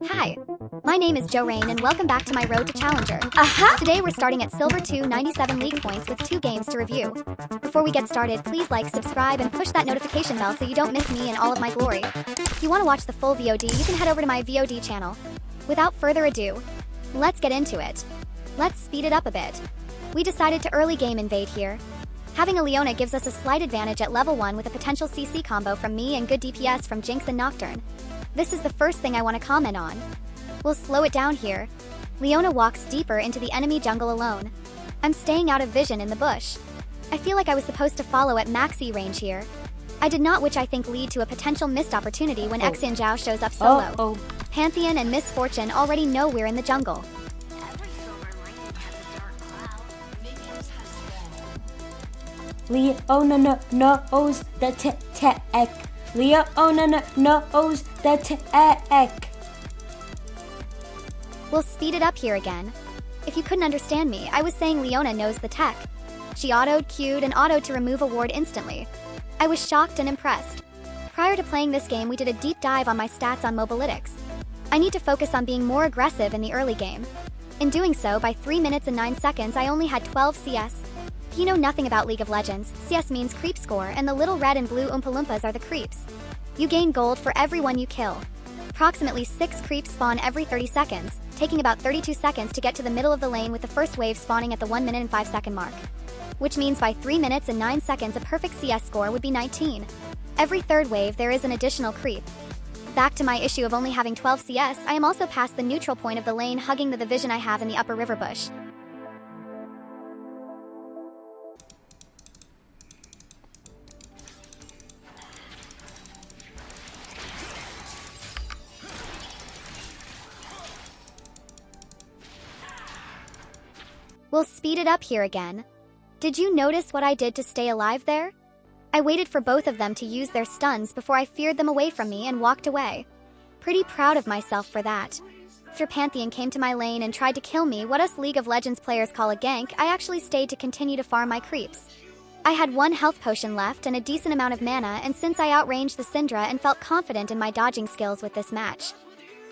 Hi, my name is Jhoeraine and welcome back to my Road to Challenger. Today we're starting at Silver 2, 97 league points with 2 games to review. Before we get started, please like, subscribe, and push that notification bell so you don't miss me and all of my glory. If you want to watch the full VOD, you can head over to my VOD channel. Without further ado, let's get into it. Let's speed it up a bit. We decided to early game invade here. Having a Leona gives us a slight advantage at level 1 with a potential CC combo from me and good DPS from Jinx and Nocturne. This is the first thing I want to comment on. We'll slow it down here. Leona walks deeper into the enemy jungle alone. I'm staying out of vision in the bush. I feel like I was supposed to follow at max E range here. I did not, which I think lead to a potential missed opportunity when Xin Zhao shows up solo. Pantheon and Miss Fortune already know we're in the jungle. Leona knows the tech. Leona knows the tech. We'll speed it up here again. If you couldn't understand me, I was saying Leona knows the tech. She autoed, queued, and autoed to remove a ward instantly. I was shocked and impressed. Prior to playing this game, we did a deep dive on my stats on Mobalytics. I need to focus on being more aggressive in the early game. In doing so, by 3 minutes and 9 seconds, I only had 12 CS. If you know nothing about League of Legends, CS means creep score, and the little red and blue Oompa Loompas are the creeps. You gain gold for every one you kill. Approximately 6 creeps spawn every 30 seconds, taking about 32 seconds to get to the middle of the lane with the first wave spawning at the 1 minute and 5 second mark. Which means by 3 minutes and 9 seconds a perfect CS score would be 19. Every third wave there is an additional creep. Back to my issue of only having 12 CS, I am also past the neutral point of the lane hugging the division I have in the upper river bush. We'll speed it up here again. Did you notice what I did to stay alive there? I waited for both of them to use their stuns before I feared them away from me and walked away. Pretty proud of myself for that. After Pantheon came to my lane and tried to kill me, what us League of Legends players call a gank, I actually stayed to continue to farm my creeps. I had 1 health potion left and a decent amount of mana, and since I outranged the Syndra and felt confident in my dodging skills with this match,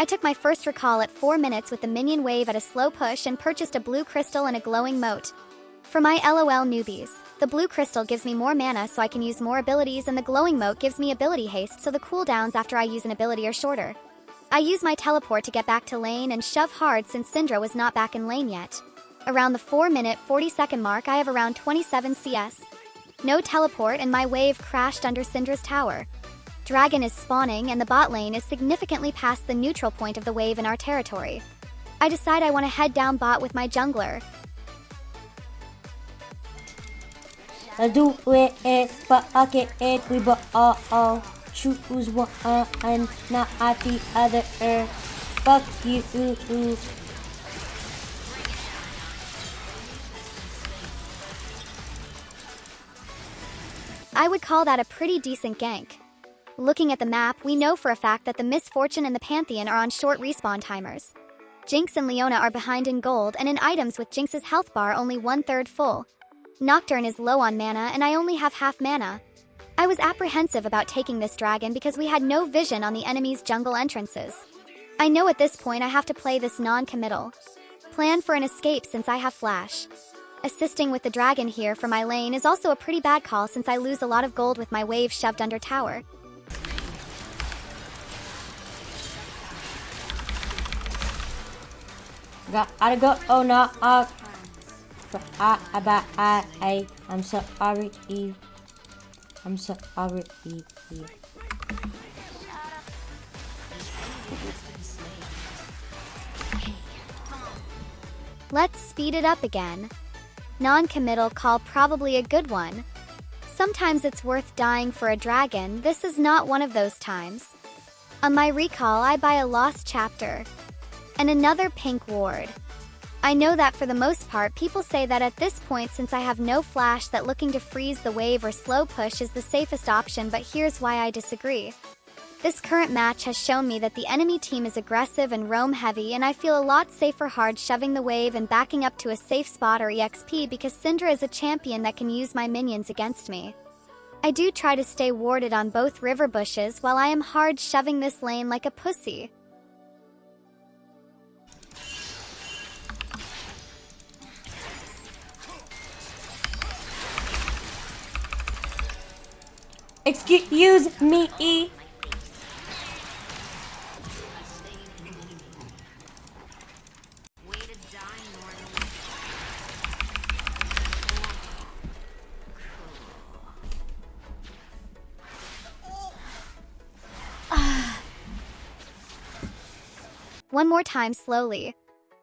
I took my first recall at 4 minutes with the minion wave at a slow push and purchased a blue crystal and a glowing moat. For my LOL newbies, the blue crystal gives me more mana so I can use more abilities, and the glowing moat gives me ability haste so the cooldowns after I use an ability are shorter. I use my teleport to get back to lane and shove hard since Syndra was not back in lane yet. Around the 4 minute 40 second mark I have around 27 CS. No teleport and my wave crashed under Syndra's tower. Dragon is spawning and the bot lane is significantly past the neutral point of the wave in our territory. I decide I want to head down bot with my jungler. Do it, fuck it, we all choose one and not the other. Fuck you. I would call that a pretty decent gank. Looking at the map, we know for a fact that the Miss Fortune and the Pantheon are on short respawn timers. Jinx and Leona are behind in gold and in items with Jinx's health bar only 1/3 full. Nocturne is low on mana and I only have half mana. I was apprehensive about taking this dragon because we had no vision on the enemy's jungle entrances. I know at this point I have to play this non-committal. Plan for an escape since I have flash. Assisting with the dragon here for my lane is also a pretty bad call since I lose a lot of gold with my wave shoved under tower. Gotta go, oh no, I'm sorry, I'm sorry. Let's speed it up again. Non-committal call, probably a good one. Sometimes it's worth dying for a dragon. This is not one of those times. On my recall, I buy a lost chapter and another pink ward. I know that for the most part, people say that at this point, since I have no flash, that looking to freeze the wave or slow push is the safest option, but here's why I disagree. This current match has shown me that the enemy team is aggressive and roam heavy, and I feel a lot safer hard shoving the wave and backing up to a safe spot or EXP because Syndra is a champion that can use my minions against me. I do try to stay warded on both river bushes while I am hard shoving this lane like a pussy. Excuse me. One more time slowly.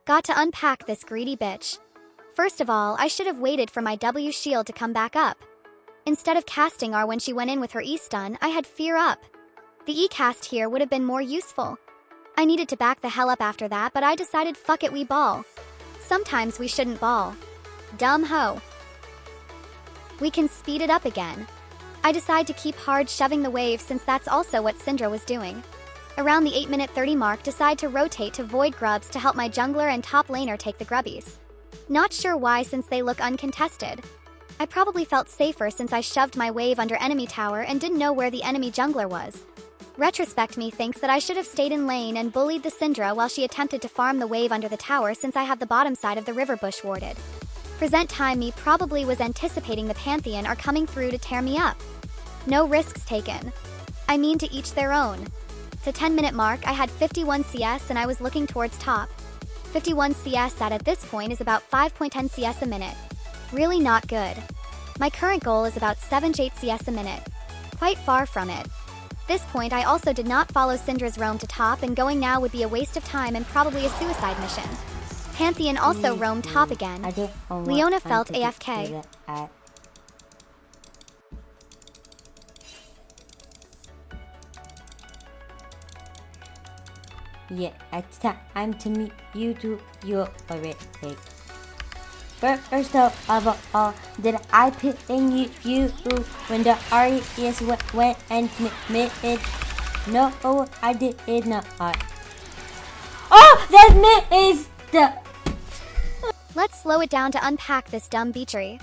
Got to unpack this greedy bitch. First of all, I should have waited for my W shield to come back up. Instead of casting R when she went in with her E stun, I had fear up. The E cast here would have been more useful. I needed to back the hell up after that, but I decided fuck it, we ball. Sometimes we shouldn't ball. Dumb hoe. We can speed it up again. I decide to keep hard shoving the wave since that's also what Syndra was doing. Around the 8-minute 30 mark, decide to rotate to void grubs to help my jungler and top laner take the grubbies. Not sure why since they look uncontested. I probably felt safer since I shoved my wave under enemy tower and didn't know where the enemy jungler was. Retrospect me thinks that I should have stayed in lane and bullied the Syndra while she attempted to farm the wave under the tower since I have the bottom side of the river bush warded. Present time me probably was anticipating the Pantheon are coming through to tear me up. No risks taken. I mean, to each their own. The 10-minute mark, I had 51 CS and I was looking towards top. 51 CS at this point is about 5.10 CS a minute. Really not good. My current goal is about 7-8 CS a minute. Quite far from it. This point, I also did not follow Syndra's roam to top, and going now would be a waste of time and probably a suicide mission. Pantheon also roamed top again. Leona felt AFK. Yeah, it's time to meet you to your already. First of all, did I ping you when the RES went and mid? No, I did not. Oh, that is the... Let's slow it down to unpack this dumb beachery.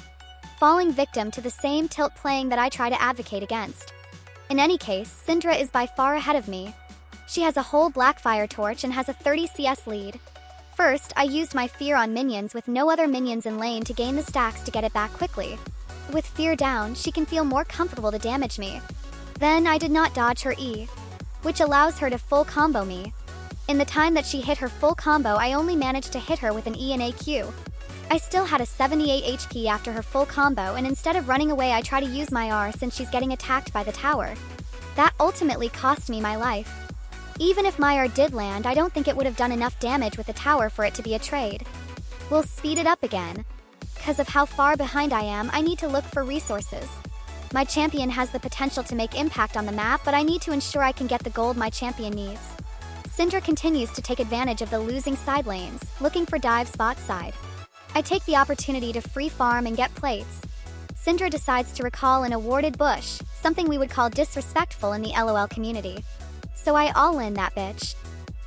Falling victim to the same tilt playing that I try to advocate against. In any case, Syndra is by far ahead of me. She has a whole Blackfire torch and has a 30 CS lead. First, I used my fear on minions with no other minions in lane to gain the stacks to get it back quickly. With fear down, she can feel more comfortable to damage me. Then I did not dodge her E, which allows her to full combo me. In the time that she hit her full combo, I only managed to hit her with an E and AQ. I still had a 78 HP after her full combo, and instead of running away I try to use my R since she's getting attacked by the tower. That ultimately cost me my life. Even if my R did land, I don't think it would have done enough damage with the tower for it to be a trade. We'll speed it up again. Because of how far behind I am, I need to look for resources. My champion has the potential to make impact on the map, but I need to ensure I can get the gold my champion needs. Syndra continues to take advantage of the losing side lanes, looking for dives bot side. I take the opportunity to free farm and get plates. Syndra decides to recall an awarded bush, something we would call disrespectful in the LOL community. So I all-in that bitch.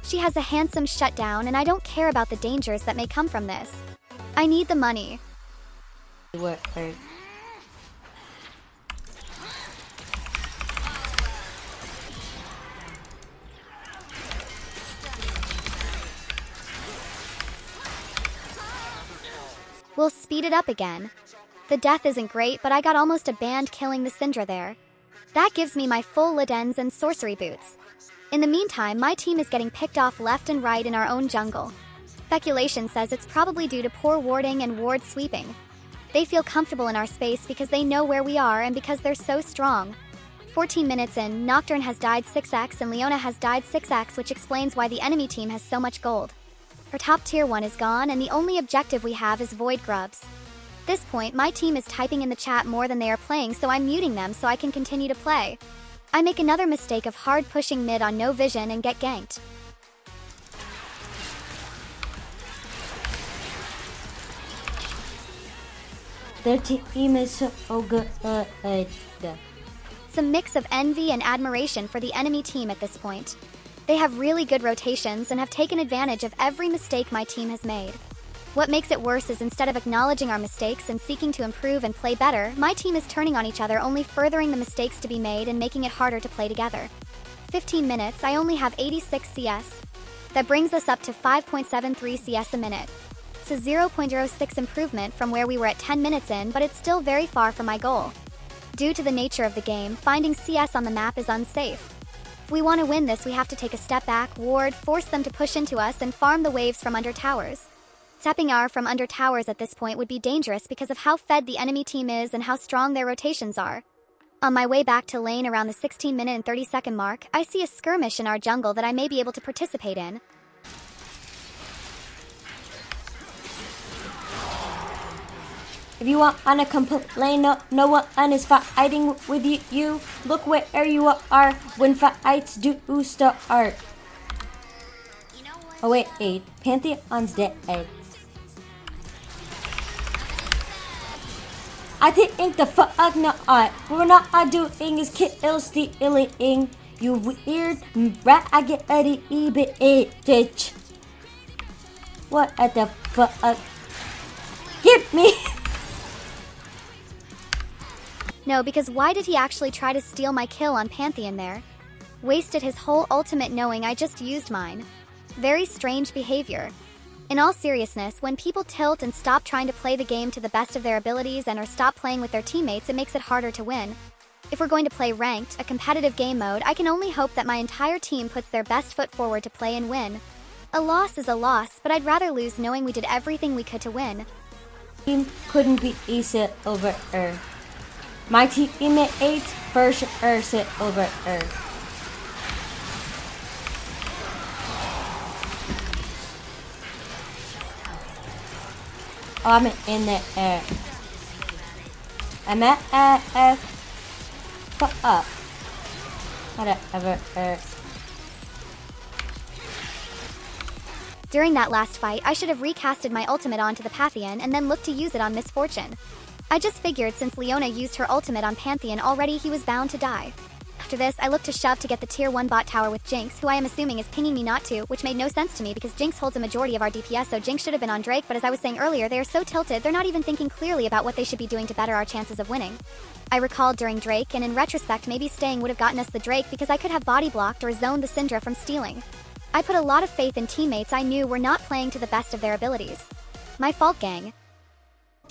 She has a handsome shutdown and I don't care about the dangers that may come from this. I need the money. We'll speed it up again. The death isn't great, but I got almost a band killing the Syndra there. That gives me my full Lidens and sorcery boots. In the meantime, my team is getting picked off left and right in our own jungle. Speculation says it's probably due to poor warding and ward sweeping. They feel comfortable in our space because they know where we are and because they're so strong. 14 minutes in, Nocturne has died 6x and Leona has died 6x, which explains why the enemy team has so much gold. Her top tier 1 is gone and the only objective we have is void grubs. This point, my team is typing in the chat more than they are playing, so I'm muting them so I can continue to play. I make another mistake of hard pushing mid on no vision and get ganked. Their team is so good. Some mix of envy and admiration for the enemy team at this point. They have really good rotations and have taken advantage of every mistake my team has made. What makes it worse is instead of acknowledging our mistakes and seeking to improve and play better, my team is turning on each other, only furthering the mistakes to be made and making it harder to play together. 15 minutes, I only have 86 CS. That brings us up to 5.73 CS a minute. It's a 0.06 improvement from where we were at 10 minutes in, but it's still very far from my goal. Due to the nature of the game, finding CS on the map is unsafe. If we want to win this, we have to take a step back, ward, force them to push into us, and farm the waves from under towers. Tapping R from under towers at this point would be dangerous because of how fed the enemy team is and how strong their rotations are. On my way back to lane around the 16-minute and 30-second mark, I see a skirmish in our jungle that I may be able to participate in. If you want to complain, no one is fighting with you. Look where you are when fights do start. Oh wait, Pantheon's dead. I think the fuck not. What we're not doing is kill stealing. You weird raggedy bitch. What the fuck? Give me. No, because why did he actually try to steal my kill on Pantheon there? Wasted his whole ultimate knowing I just used mine. Very strange behavior. In all seriousness, when people tilt and stop trying to play the game to the best of their abilities and or stop playing with their teammates, it makes it harder to win. If we're going to play ranked, a competitive game mode, I can only hope that my entire team puts their best foot forward to play and win. A loss is a loss, but I'd rather lose knowing we did everything we could to win. Team couldn't be easy over her. My teammate for sure sit over her. Oh, I'm in the air. I'm at F. Fuck up. Whatever. During that last fight, I should have recasted my ultimate onto the Pantheon and then looked to use it on Misfortune. I just figured since Leona used her ultimate on Pantheon already, he was bound to die. After this, I looked to shove to get the tier 1 bot tower with Jinx, who I am assuming is pinging me not to, which made no sense to me because Jinx holds a majority of our DPS, so Jinx should have been on Drake, but as I was saying earlier, they are so tilted, they're not even thinking clearly about what they should be doing to better our chances of winning. I recalled during Drake, and in retrospect, maybe staying would have gotten us the Drake because I could have body blocked or zoned the Syndra from stealing. I put a lot of faith in teammates I knew were not playing to the best of their abilities. My fault, gang.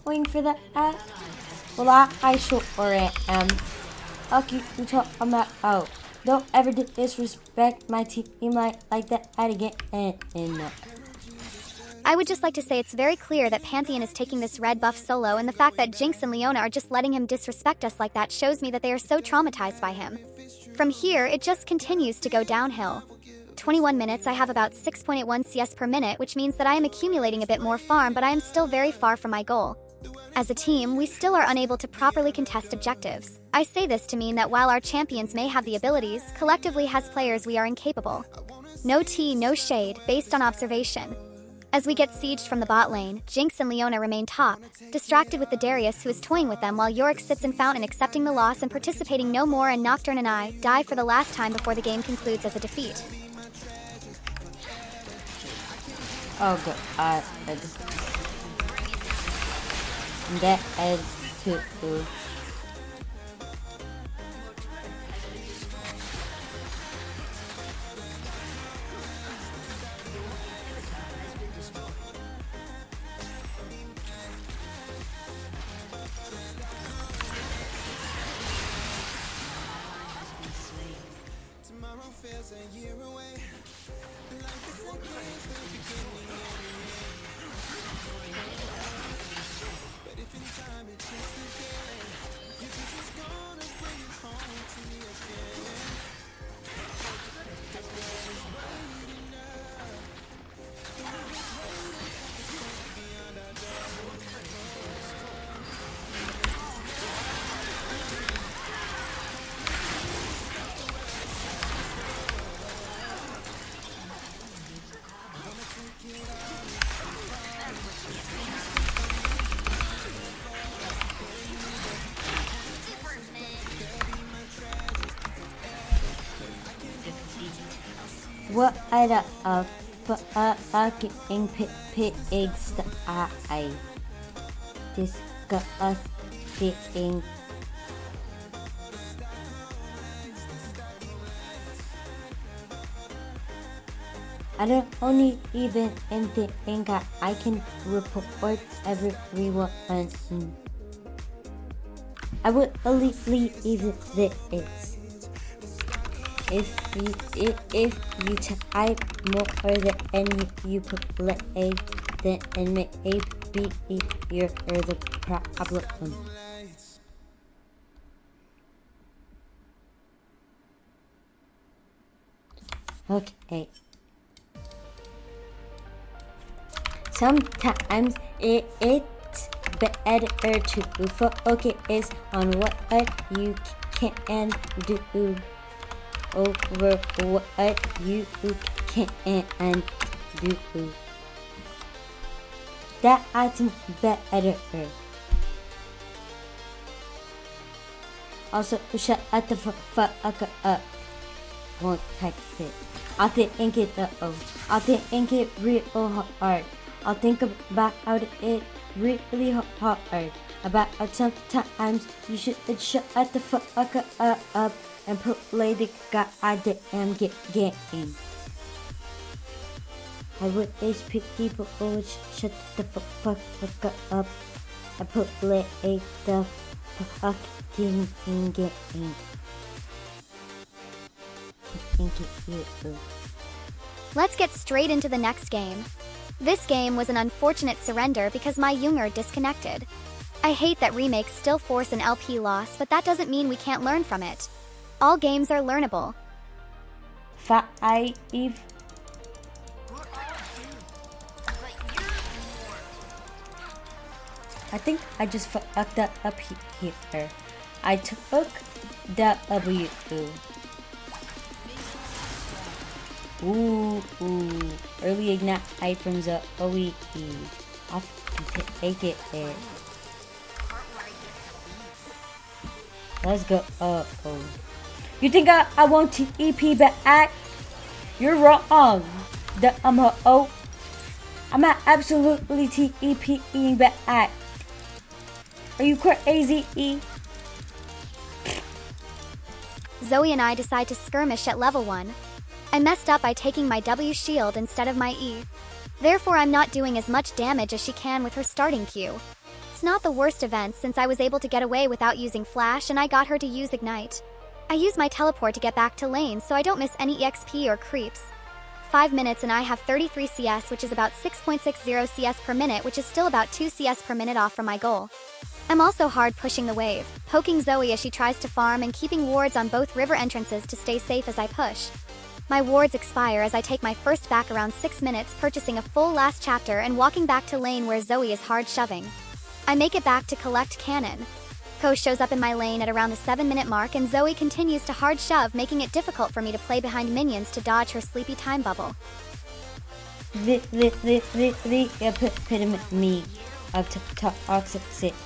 Waiting for that. Well, I sure am. Okay, you talk about oh. Don't ever disrespect my team like that again. No. I would just like to say it's very clear that Pantheon is taking this red buff solo, and the fact that Jinx and Leona are just letting him disrespect us like that shows me that they are so traumatized by him. From here, it just continues to go downhill. 21 minutes, I have about 6.81 CS per minute, which means that I am accumulating a bit more farm, but I am still very far from my goal. As a team, we still are unable to properly contest objectives. I say this to mean that while our champions may have the abilities, collectively as players we are incapable. No tea, no shade, based on observation. As we get sieged from the bot lane, Jinx and Leona remain top, distracted with the Darius who is toying with them while Yorick sits in fountain accepting the loss and participating no more, and Nocturne and I die for the last time before the game concludes as a defeat. Oh god, that is too. What I fucking pigsty. Disgusting. I don't only even think I can report everyone. I would leave this. If you type more than you play, then maybe you're the problem. Okay. Sometimes it's better to focus on what you can do over what you can't do. That's better. Also, shut the fuck up. Won't type it. I'll think it though. I'll think it real hard. I'll think about it really hard. About sometimes you should shut the fuck up and play the goddamn game. I wish people would shut the fuck up and play the fucking game. Thank you. Let's get straight into the next game. This game was an unfortunate surrender because my Jhoeraine disconnected. I hate that remakes still force an LP loss, but that doesn't mean we can't learn from it. All games are learnable. 5. I think I just fucked up here. I took W. Ooh, early ignite from the OE. I'll take it there. Let's go. You think I won't TP back? You're wrong. I'm absolutely TPing back. Are you crazy? Zoe and I decide to skirmish at level 1. I messed up by taking my W shield instead of my E. Therefore, I'm not doing as much damage as she can with her starting Q. It's not the worst event since I was able to get away without using Flash and I got her to use Ignite. I use my teleport to get back to lane so I don't miss any EXP or creeps. 5 minutes and I have 33 CS, which is about 6.60 CS per minute, which is still about 2 CS per minute off from my goal. I'm also hard pushing the wave, poking Zoe as she tries to farm and keeping wards on both river entrances to stay safe as I push. My wards expire as I take my first back around 6 minutes, purchasing a full last chapter and walking back to lane where Zoe is hard shoving. I make it back to collect cannon. Ko shows up in my lane at around the 7-minute mark and Zoe continues to hard shove, making it difficult for me to play behind minions to dodge her sleepy time bubble. The epitome of toxic.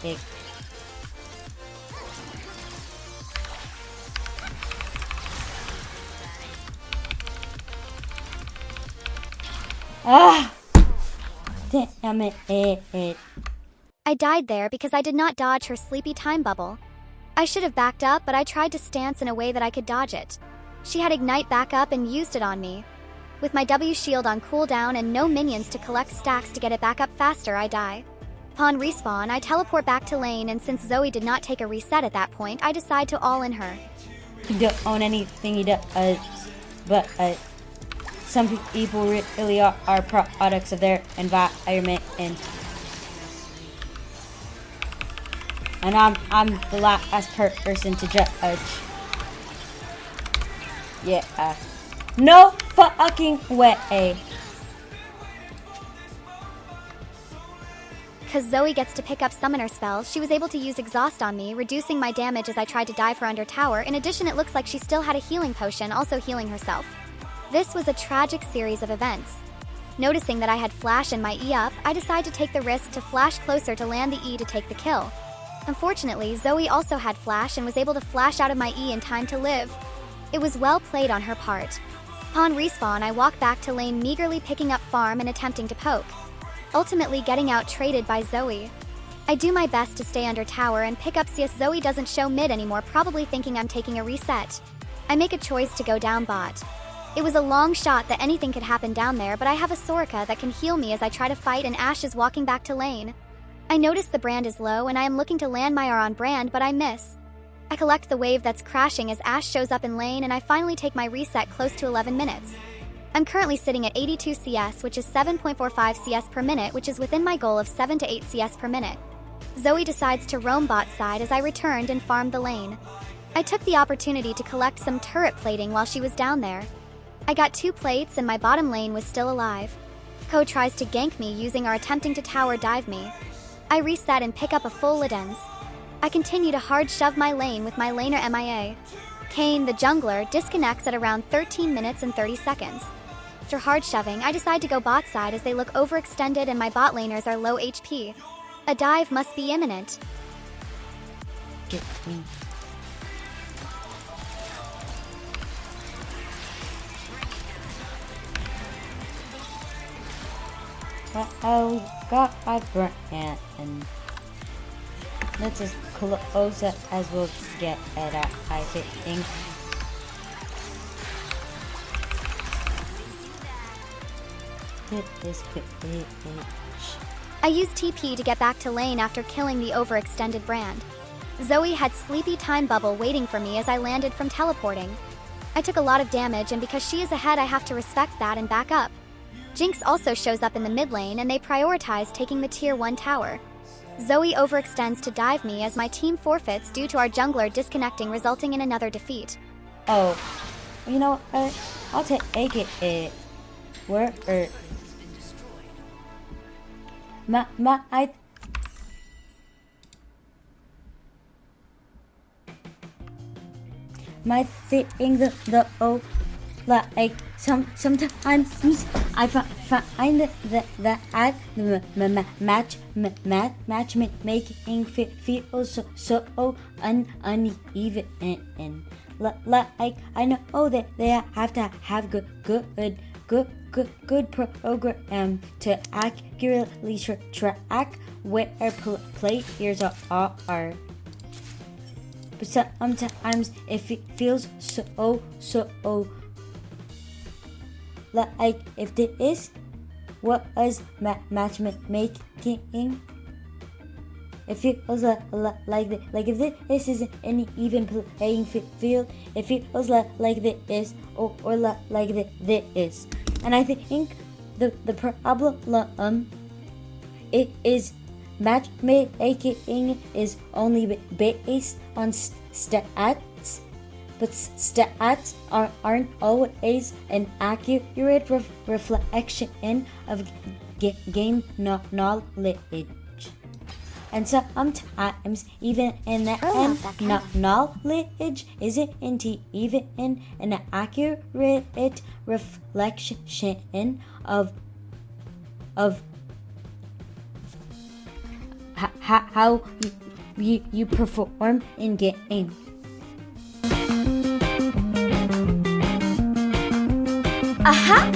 Damn it. I died there because I did not dodge her sleepy time bubble. I should have backed up, but I tried to stance in a way that I could dodge it. She had Ignite back up and used it on me. With my W shield on cooldown and no minions to collect stacks to get it back up faster, I die. Upon respawn, I teleport back to lane, and since Zoe did not take a reset at that point, I decide to all in her. You don't own anything he does, but some people really are products of their environment, and I'm the last person to judge. Yeah. No fucking way. Cause Zoe gets to pick up summoner spells, she was able to use exhaust on me, reducing my damage as I tried to dive her under tower. In addition, it looks like she still had a healing potion, also healing herself. This was a tragic series of events. Noticing that I had Flash and my E up, I decide to take the risk to flash closer to land the E to take the kill. Unfortunately, Zoe also had Flash and was able to flash out of my E in time to live. It was well played on her part. Upon respawn, I walk back to lane, meagerly picking up farm and attempting to poke, ultimately getting out traded by Zoe. I do my best to stay under tower and pick up CS. Zoe doesn't show mid anymore, probably thinking I'm taking a reset. I make a choice to go down bot. It was a long shot that anything could happen down there, but I have a Soraka that can heal me as I try to fight, and Ashe is walking back to lane. I notice the brand is low and I am looking to land my R on brand, but I miss. I collect the wave that's crashing as Ashe shows up in lane, and I finally take my reset close to 11 minutes. I'm currently sitting at 82 CS, which is 7.45 CS per minute, which is within my goal of 7 to 8 CS per minute. Zoe decides to roam bot side as I returned and farmed the lane. I took the opportunity to collect some turret plating while she was down there. I got 2 plates and my bottom lane was still alive. Ko tries to gank me using or attempting to tower dive me. I reset and pick up a full Lidens. I continue to hard shove my lane with my laner MIA. Kayn, the jungler, disconnects at around 13 minutes and 30 seconds. After hard shoving, I decide to go bot side as they look overextended and my bot laners are low HP. A dive must be imminent. Get me. Oh, got my brand. That's as close as we'll get at I think. Hit this bitch. I used TP to get back to lane after killing the overextended brand. Zoe had sleepy time bubble waiting for me as I landed from teleporting. I took a lot of damage, and because she is ahead I have to respect that and back up. Jinx also shows up in the mid lane and they prioritize taking the tier 1 tower. Zoe overextends to dive me as my team forfeits due to our jungler disconnecting, resulting in another defeat. Oh, you know what? I'll take it. Where my thing the like sometimes I find that at the matchmaking feels so uneven. Like I know that they have to have good program to accurately track where players are. But sometimes it feels so like if this was matchmaking, it feels like if this isn't any even playing field, it feels like this or like this. And I think the problem it is matchmaking is only based on stats, but stats aren't always an accurate reflection of game knowledge. And sometimes even in that knowledge isn't even an accurate reflection of how you perform in game. Aha!